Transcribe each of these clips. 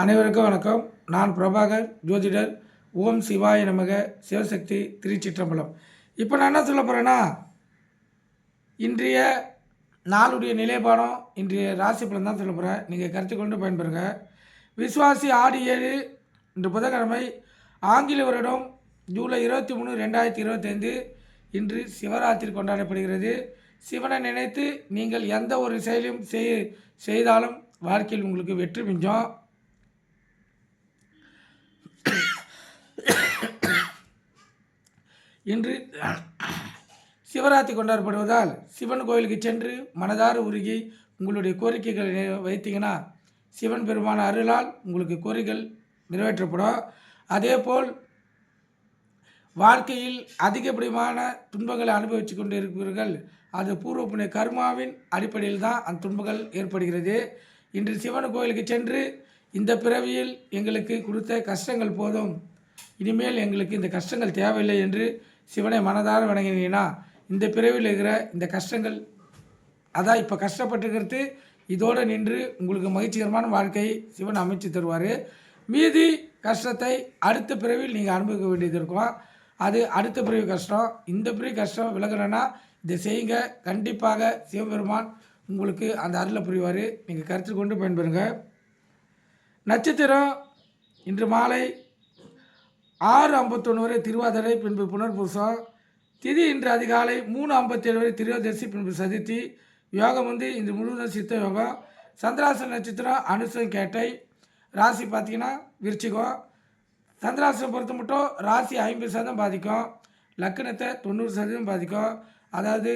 அனைவருக்கும் வணக்கம். நான் பிரபாகர், ஜோதிடர். ஓம் சிவாய நமக, சிவசக்தி, திருச்சிற்றம்பலம். இப்போ நான் என்ன சொல்ல போகிறேன்னா, இன்றைய நாளுடைய நிலைப்பாடம், இன்றைய ராசி பலன் தான் சொல்ல போகிறேன். நீங்கள் கருத்து கொண்டு பயன்பெறுங்க. விசுவாசி ஆடி 7 இன்று புதன்கிழமை, ஆங்கில வருடம் ஜூலை 23, 2025. இன்று சிவராத்திரி கொண்டாடப்படுகிறது. சிவனை நினைத்து நீங்கள் எந்த ஒரு செயலையும் செய்தாலும் வாழ்க்கையில் உங்களுக்கு வெற்றி மிஞ்சம். இன்று சிவராத்திரி கொண்டாடப்படுவதால் சிவன் கோயிலுக்கு சென்று மனதார உருகி உங்களுடைய கோரிக்கைகளை வைத்தீங்கன்னா சிவன் பெருமான அருளால் உங்களுக்கு கோரிக்கைகள் நிறைவேற்றப்படும். அதேபோல் வாழ்க்கையில் அதிகப்படியான துன்பங்களை அனுபவித்து கொண்டு இருக்கிறீர்கள். அது பூர்வ புண்ணிய கர்மாவின் அடிப்படையில் தான் அந்த துன்பங்கள் ஏற்படுகிறது. இன்று சிவன் கோயிலுக்கு சென்று இந்த பிறவியில் எங்களுக்கு கொடுத்த கஷ்டங்கள் போதும், இனிமேல் எங்களுக்கு இந்த கஷ்டங்கள் தேவையில்லை என்று சிவனை மனதார வணங்கினீங்கன்னா இந்த பிறவியில் இருக்கிற இந்த கஷ்டங்கள் அதான் இப்போ கஷ்டப்பட்டுக்கிறது இதோடு நின்று உங்களுக்கு மகிழ்ச்சிகரமான வாழ்க்கையை சிவன் அமைச்சு தருவார். மீதி கஷ்டத்தை அடுத்த பிறவியில் நீங்கள் அனுபவிக்க வேண்டியது இருக்கும். அது அடுத்த பிறவி கஷ்டம். இந்த பிறவி கஷ்டம் விலகணும்னா இதை செய்யுங்க. கண்டிப்பாக சிவபெருமான் உங்களுக்கு அந்த அருளை புரிவார். நீங்கள் கருத்தில் கொண்டு பயன்பெறுங்க. நட்சத்திரம் இன்று மாலை 6:51 வரை திருவாதிரை, பின்பு புனர்பூசம். திதி இன்று அதிகாலை 3:57 வரை திரியோதசி, பின்பு சதுர்த்தி. யோகம் இன்று முழுவதும் சித்த யோகம். சந்திராசன நட்சத்திரம் அனுசம் கேட்டை. ராசி பார்த்திங்கன்னா விருச்சிகம். சந்திராசனம் பொறுத்த மட்டும் ராசி 50% பாதிக்கும், லக்கணத்தை 90% பாதிக்கும். அதாவது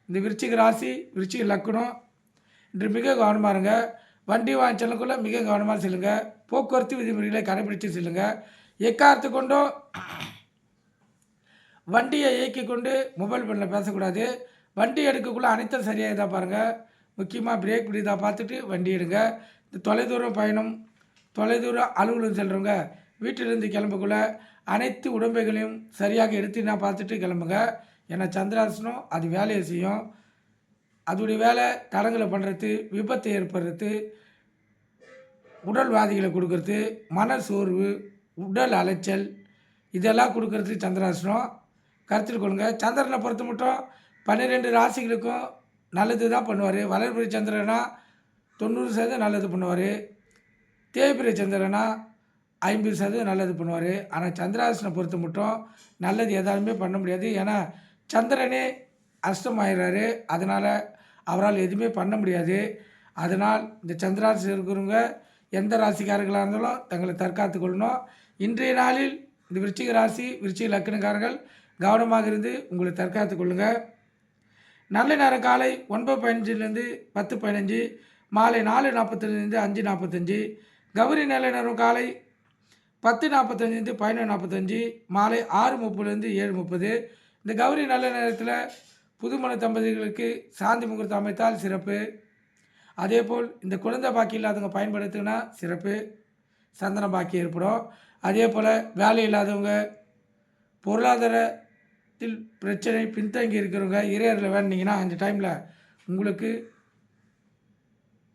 இந்த விருச்சிக ராசி, விருச்சிக லக்கணம் இன்று மிக கவனமாக இருங்க. வண்டி வாங்கி செல்லக்குள்ளே மிக கவனமாக செல்லுங்க. போக்குவரத்து விதிமுறைகளை கடைபிடித்து செல்லுங்க. எக்காரத்து கொண்டும் வண்டியை இயக்கி கொண்டு மொபைல் ஃபோனில் பேசக்கூடாது. வண்டி எடுக்கக்குள்ளே அனைத்தும் சரியாக தான் பாருங்கள். முக்கியமாக பிரேக் பிடிதான் பார்த்துட்டு வண்டி எடுங்க. இந்த தொலைதூரம் பயணம், தொலைதூரம் அலுவலகம் செல்கிறவங்க வீட்டிலிருந்து கிளம்பக்குள்ள அனைத்து உடம்பைகளையும் சரியாக எடுத்து பார்த்துட்டு கிளம்புங்க. ஏன்னா சந்திராசனம் அது வேலையை செய்யும். அதோடைய வேலை தடங்களை பண்ணுறது, விபத்தை ஏற்படுறது, உடல்வாதிகளை கொடுக்கறது, மன சோர்வு, உடல் அலைச்சல் இதெல்லாம் கொடுக்கறது சந்திராசனம். கருத்தில் கொள்ளுங்க. சந்திரனை பொறுத்த மட்டும் 12 ராசிகளுக்கும் நல்லது தான் பண்ணுவார். வளர்பிறை சந்திரனா 90% நல்லது பண்ணுவார். தேய்பிறை சந்திரனா 50% நல்லது பண்ணுவார். ஆனால் சந்திராசனை பொறுத்த மட்டும் நல்லது எதாலுமே பண்ண முடியாது. ஏன்னா சந்திரனே அஷ்டமாயிடுறாரு. அதனால் அவரால் எதுவுமே பண்ண முடியாது. அதனால் இந்த சந்திராசி இருக்கிறவங்க எந்த ராசிக்காரர்களாக இருந்தாலும் தங்களை தற்காத்து கொள்ளணும். இன்றைய நாளில் இந்த விருச்சிக ராசி, விருச்சிக லக்கணக்காரர்கள் கவனமாக இருந்து உங்களை தற்காத்து கொள்ளுங்கள். நல்ல நேரம் காலை 9:15 10:15, மாலை 4:45 5:45. கௌரி நல்ல நேரம் காலை 10:45 11:45, மாலை 6:30 7:30. இந்த கௌரி நல்ல நேரத்தில் புதுமண தம்பதிகளுக்கு சாந்தி முகூர்த்தம் அமைத்தால் சிறப்பு. அதேபோல் இந்த குழந்தை பாக்கி இல்லாதவங்க பயன்படுத்தினா சிறப்பு, சந்தன பாக்கி ஏற்படும். அதே போல் வேலை இல்லாதவங்க, பொருளாதாரத்தில் பிரச்சனை பின்தங்கி இருக்கிறவங்க இறையரில் வேண்டிங்கன்னா அந்த டைமில் உங்களுக்கு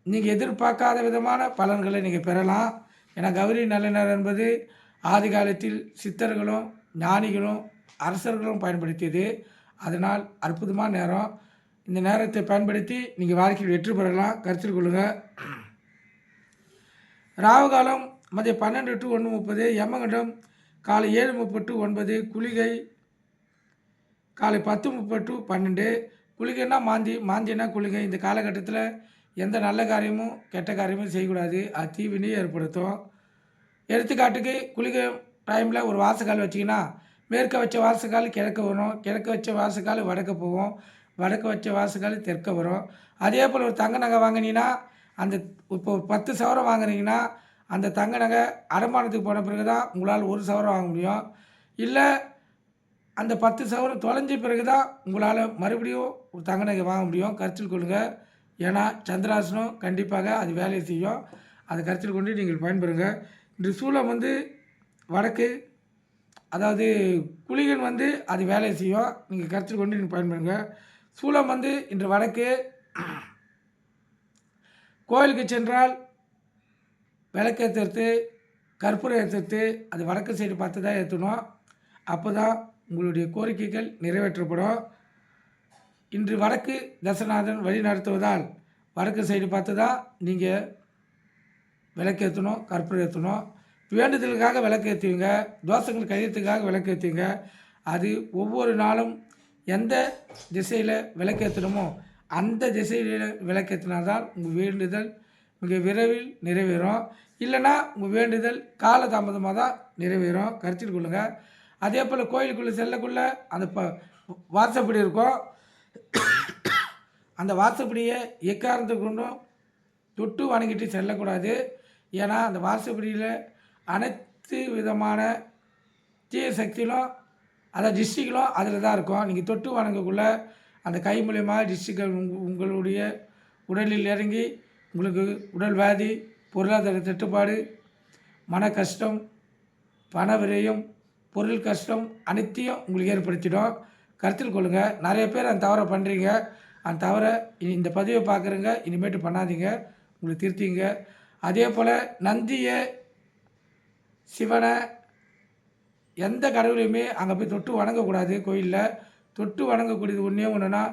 நீங்கள் எதிர்பார்க்காத விதமான பலன்களை நீங்கள் பெறலாம். ஏன்னா கௌரி நல்ல நேரம் என்பது ஆதி காலத்தில் சித்தர்களும் ஞானிகளும் அரசர்களும் பயன்படுத்தியது. அதனால் அற்புதமான நேரம். இந்த நேரத்தை பயன்படுத்தி நீங்கள் வாழ்க்கையில் வெற்றி பெறலாம். கருத்தில் கொள்ளுங்கள். ராகு காலம் மதியம் 12 to 1:30, யமகண்டம் காலை 7:30 to 9, குளிகை காலை 10:30 to 12. குளிகைன்னா மாந்தினா குளிகை. இந்த காலகட்டத்தில் எந்த நல்ல காரியமும் கெட்ட காரியமும் செய்யக்கூடாது. அது தீவினையை ஏற்படுத்தும். எடுத்துக்காட்டுக்கு குளிகை டைமில் ஒரு வாசக்கால் வச்சிங்கன்னா மேற்க வச்ச வாசக்கால் கிழக்க வரும், கிழக்க வச்ச வாசக்கால் வடக்க போகும், வடக்கு வச்ச வாசக்கால் தெற்க வரும். அதே போல் ஒரு தங்க நகை வாங்கினீங்கன்னா அந்த இப்போ 10 சவரம் வாங்குறீங்கன்னா அந்த தங்க நகை அடமானத்துக்கு போன பிறகு தான் உங்களால் 1 சவரம் வாங்க முடியும். இல்லை அந்த 10 சவரம் தொலைஞ்ச பிறகு தான் உங்களால் மறுபடியும் ஒரு தங்க நகை வாங்க முடியும். கருத்தில் கொள்ளுங்கள். ஏன்னா சந்திராசனம் கண்டிப்பாக அது வேலையை செய்யும். அதை கருத்தில் கொண்டு நீங்கள் பயன்பெறுங்க. இன்று சூலம் வடக்கு, அதாவது குளிகன் அது வேலையை செய்யும். நீங்கள் கருத்தில் கொண்டு நீங்கள் பயன்பெறுங்க. சூலம் இன்று வடக்கு. கோயிலுக்கு சென்றால் விளக்கேற்றுறது கற்பூரம் ஏற்றுறது அது வடக்கு சைடு பார்த்து தான் ஏற்றணும். அப்போ தான் உங்களுடைய கோரிக்கைகள் நிறைவேற்றப்படும். இன்று வடக்கு தசநாதன் வழி நடத்துவதால் வடக்கு சைடு பார்த்து தான் நீங்கள் விளக்கேற்றணும், கற்பூரம் ஏற்றணும். வேண்டுதலுக்காக விளக்கு ஏற்றுவீங்க, தோஷங்கள் கழியத்துக்காக விளக்கு ஏற்றுவீங்க. அது ஒவ்வொரு நாளும் எந்த திசையில் விளக்கேற்றணுமோ அந்த திசையில் விளக்கேற்றினால்தான் உங்கள் வேண்டுதல் மிக விரைவில் நிறைவேறும். இல்லைன்னா உங்கள் வேண்டுதல் காலதாமதமாக தான் நிறைவேறும். கருத்தில் கொள்ளுங்கள். அதே போல் கோயிலுக்குள்ளே செல்லக்குள்ளே அந்த வாசப்படி இருக்கும். அந்த வாசப்படியை எக்காரணத்தை கொண்டும் தொட்டு வணங்கிட்டு செல்லக்கூடாது. ஏன்னா அந்த வாசப்படியில் அனைத்து விதமான தீய சக்திகளும் அதாவது டிஸ்ட்ரிக்களும் அதில் தான் இருக்கும். நீங்கள் தொட்டு வணங்கக்குள்ள அந்த கை மூலியமாக டிஸ்ட்ரிக்கள் உங்களுடைய உடலில் இறங்கி உங்களுக்கு உடல் வியாதி, பொருளாதார தட்டுப்பாடு, மன கஷ்டம், பண விரயம், பொருள் கஷ்டம் அனைத்தையும் உங்களுக்கு ஏற்படுத்திடும். கருத்தில் கொள்ளுங்கள். நிறைய பேர் அந்த தவறை பண்ணுறீங்க. அந்த தவறை இந்த பதிவை பார்க்குறங்க இனிமேட்டு பண்ணாதீங்க, உங்களுக்கு திருத்திங்க. அதே போல் நந்தியை, சிவனை, எந்த கடவுளையுமே அங்கே போய் தொட்டு வணங்கக்கூடாது. கோயிலில் தொட்டு வணங்கக்கூடியது ஒன்றே ஒன்றுனா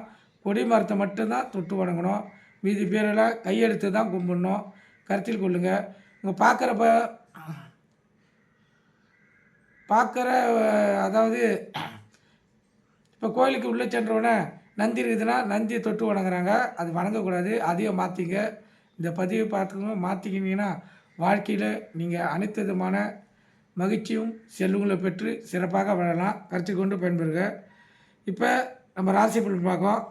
கொடி மரத்தை மட்டும்தான் தொட்டு வணங்கணும். மீதி பேரெல்லாம் கையெடுத்து தான் கும்பிடணும். கருத்தில் கொள்ளுங்கள். இங்கே பார்க்குற அதாவது இப்போ கோயிலுக்கு உள்ளே சென்றவுடனே நந்தி இருக்குதுன்னா நந்தியை தொட்டு வணங்குறாங்க. அது வணங்கக்கூடாது. அதையும் மாற்றிங்க. இந்த பதிவை பார்த்துக்கணும். மாற்றிக்கினீங்கன்னா வாழ்க்கையில் நீங்கள் அனைத்து விதமான மகிழ்ச்சியும் செல்வங்களை பெற்று சிறப்பாக வாழலாம். கருத்தில் கொண்டு பயன்பெறுங்க. இப்போ நம்ம ராசி பலன் பார்க்கோம்.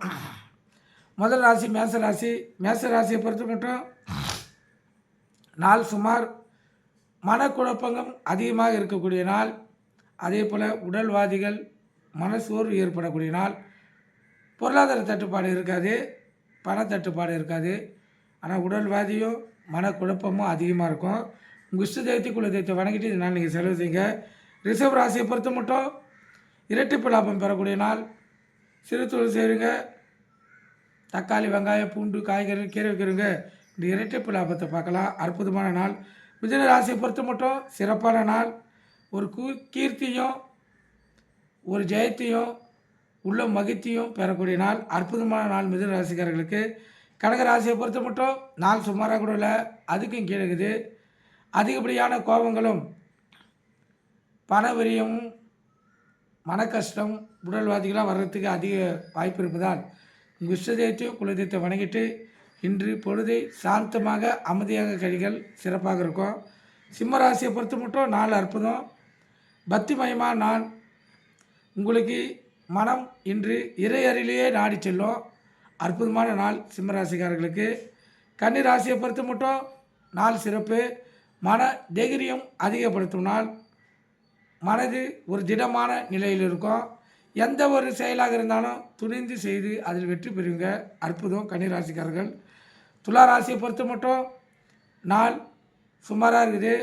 முதல் ராசி மேச ராசி. மேச ராசியை பொறுத்த மட்டும் நாள் சுமார் மனக்குழப்பங்கள் அதிகமாக இருக்கக்கூடிய நாள். அதே போல் உடல்வாதிகள் மனசோர்வு ஏற்படக்கூடிய நாள். பொருளாதார தட்டுப்பாடு இருக்காது, பண தட்டுப்பாடு இருக்காது. ஆனால் உடல்வாதியும் மனக்குழப்பமும் அதிகமாக இருக்கும். உங்கள் இஷ்ட தெய்வத்தை குல தெய்வத்தை வணங்கிட்டு இந்த நாள் நீங்கள் செலவு செய்யுங்க. ரிஷப் ராசியை பொறுத்த மட்டும் இரட்டிப்பு லாபம் பெறக்கூடிய நாள். சிறு தொழில் செய்யுங்க. தக்காளி, வெங்காயம், பூண்டு, காய்கறி, கீரை வைக்கிறவங்க இந்த இரட்டிப்பு லாபத்தை பார்க்கலாம். அற்புதமான நாள். மிதுன ராசியை பொறுத்த மட்டும் சிறப்பான நாள். ஒரு கீர்த்தியும் ஒரு ஜெயத்தையும் உள்ள மகிழ்ச்சியும் பெறக்கூடிய நாள். அற்புதமான நாள் மிதுன ராசிக்காரர்களுக்கு. கடக ராசியை பொறுத்த மட்டும் நாள் சுமாராக கூட இல்லை, அதுக்கும் கீழகுது. அதிகப்படியான கோபங்களும் பண விரயமும் மன கஷ்டம் உடல்வாதிகளாக வர்றதுக்கு அதிக வாய்ப்பு இருப்பதால் உங்கள் இஷ்ட தெய்வத்தையும் குலதெய்வத்தை வணங்கிட்டு இன்று பொழுதை சாந்தமாக அமைதியாக கழிகள் சிறப்பாக இருக்கும். சிம்ம ராசியை பொறுத்த மட்டும் நாள் அற்புதம். பக்திமயமாக நான் உங்களுக்கு மனம் இன்று இறையறிலேயே நாடி செல்லும். அற்புதமான நாள் சிம்மராசிக்காரர்களுக்கு. கன்னி ராசியை பொறுத்த மட்டும் நாள் சிறப்பு. மன தைரியம் அதிகப்படுத்தும் நாள். மனது ஒரு திடமான நிலையில் இருக்கும். எந்த ஒரு செயலாக இருந்தாலும் துணிந்து செய்து அதில் வெற்றி பெறுவீங்க. அற்புதம் கன்னி ராசிக்காரர்கள். துலா ராசியை பொறுத்த மட்டும் நாள் சுமாராக இருக்குது.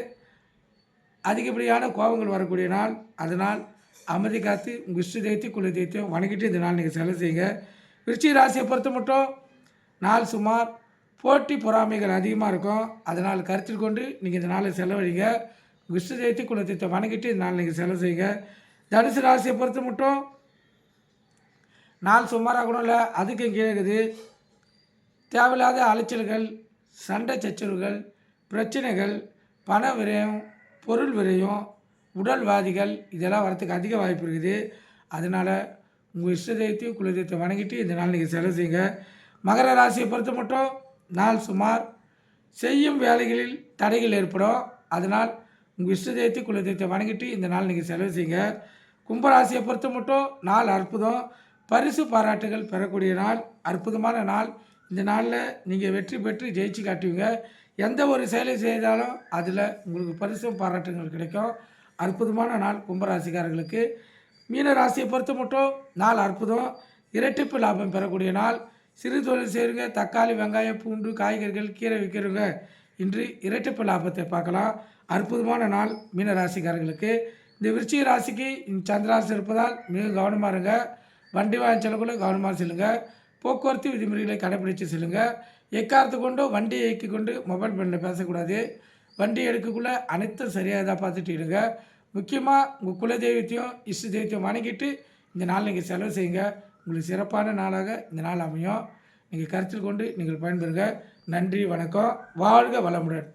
அதிகப்படியான கோபங்கள் வரக்கூடிய நாள். அதனால் அமைதி காத்து உங்கள் இஷ்ட தெய்வத்தை குல தெய்வத்தையும் வணங்கிட்டு இந்த நாள் நீங்கள் செலவு செய்யுங்க. விருச்சிக ராசியை பொறுத்த மட்டும் நாள் சுமார் போட்டி பொறாமைகள் அதிகமாக இருக்கும். அதனால் கருத்தில் கொண்டு நீங்கள் இந்த நாளை செலவழிங்க. உங்கள் இஷ்ட தெய்வத்தை குல தெய்வத்தை வணங்கிட்டு இந்த நாள் நீங்கள் செலவு செய்யுங்க. தனுசு ராசியை பொறுத்த மட்டும் நாள் சுமாராக கூட இல்லை, அதுக்கும் கீழே தேவையில்லாத அலைச்சல்கள், சண்டை சச்சரவுகள், பிரச்சனைகள், பண விரயம், பொருள் விரயம், உடல்வாதிகள் இதெல்லாம் வரத்துக்கு அதிக வாய்ப்பு இருக்குது. அதனால் உங்கள் இஷ்ட தெய்வத்தையும் குலதெய்வத்தை வணங்கிட்டு இந்த நாள் நீங்கள் செலவு செய்யுங்க. மகர ராசியை பொறுத்த மட்டும் நாள் சுமார் செய்யும் வேலைகளில் தடைகள் ஏற்படும். அதனால் உங்கள் இஷ்ட தெய்வத்தை குலதெய்வத்தை வணங்கிட்டு இந்த நாள் நீங்கள் செலவு செய்யுங்க. கும்பராசியை பொறுத்த மட்டும் நாள் அற்புதம். பரிசு பாராட்டுகள் பெறக்கூடிய நாள். அற்புதமான நாள். இந்த நாளில் நீங்கள் வெற்றி பெற்று ஜெயிச்சு காட்டுவீங்க. எந்த ஒரு செயலை செய்தாலும் அதில் உங்களுக்கு பரிசும் பாராட்டுகள் கிடைக்கும். அற்புதமான நாள் கும்பராசிக்காரர்களுக்கு. மீன ராசியை பொறுத்த மட்டும் நாள் அற்புதம். இரட்டிப்பு லாபம் பெறக்கூடிய நாள். சிறு தொழில் செய்கிறவங்க, தக்காளி, வெங்காயம், பூண்டு, காய்கறிகள், கீரை விற்கிறவங்க இன்று இரட்டிப்பு லாபத்தை பார்க்கலாம். அற்புதமான நாள் மீன ராசிக்காரர்களுக்கு. இந்த விருச்சிக ராசிக்கு சந்திராசி இருப்பதால் மிக கவனமாக இருங்க. வண்டி வாங்கி செல்லக்குள்ள கவனமாக செல்லுங்க. போக்குவரத்து விதிமுறைகளை கடைபிடித்து செல்லுங்கள். எக்காரத்து கொண்டு வண்டியை இயக்கி கொண்டு மொபைல் ஃபோனில் பேசக்கூடாது. வண்டி எடுக்கக்குள்ளே அனைத்தும் சரியாக தான் பார்த்துட்டு இருங்க. முக்கியமாக உங்கள் குலதெய்வத்தையும் இஷ்ட தெய்வத்தையும் வணங்கிட்டு இந்த நாள் நீங்கள் செலவு செய்யுங்க. உங்களுக்கு சிறப்பான நாளாக இந்த நாள் அமையும். நீங்கள் கருத்தில் கொண்டு நீங்கள் பயன்பெறுங்க. நன்றி, வணக்கம். வாழ்க வளமுடன்.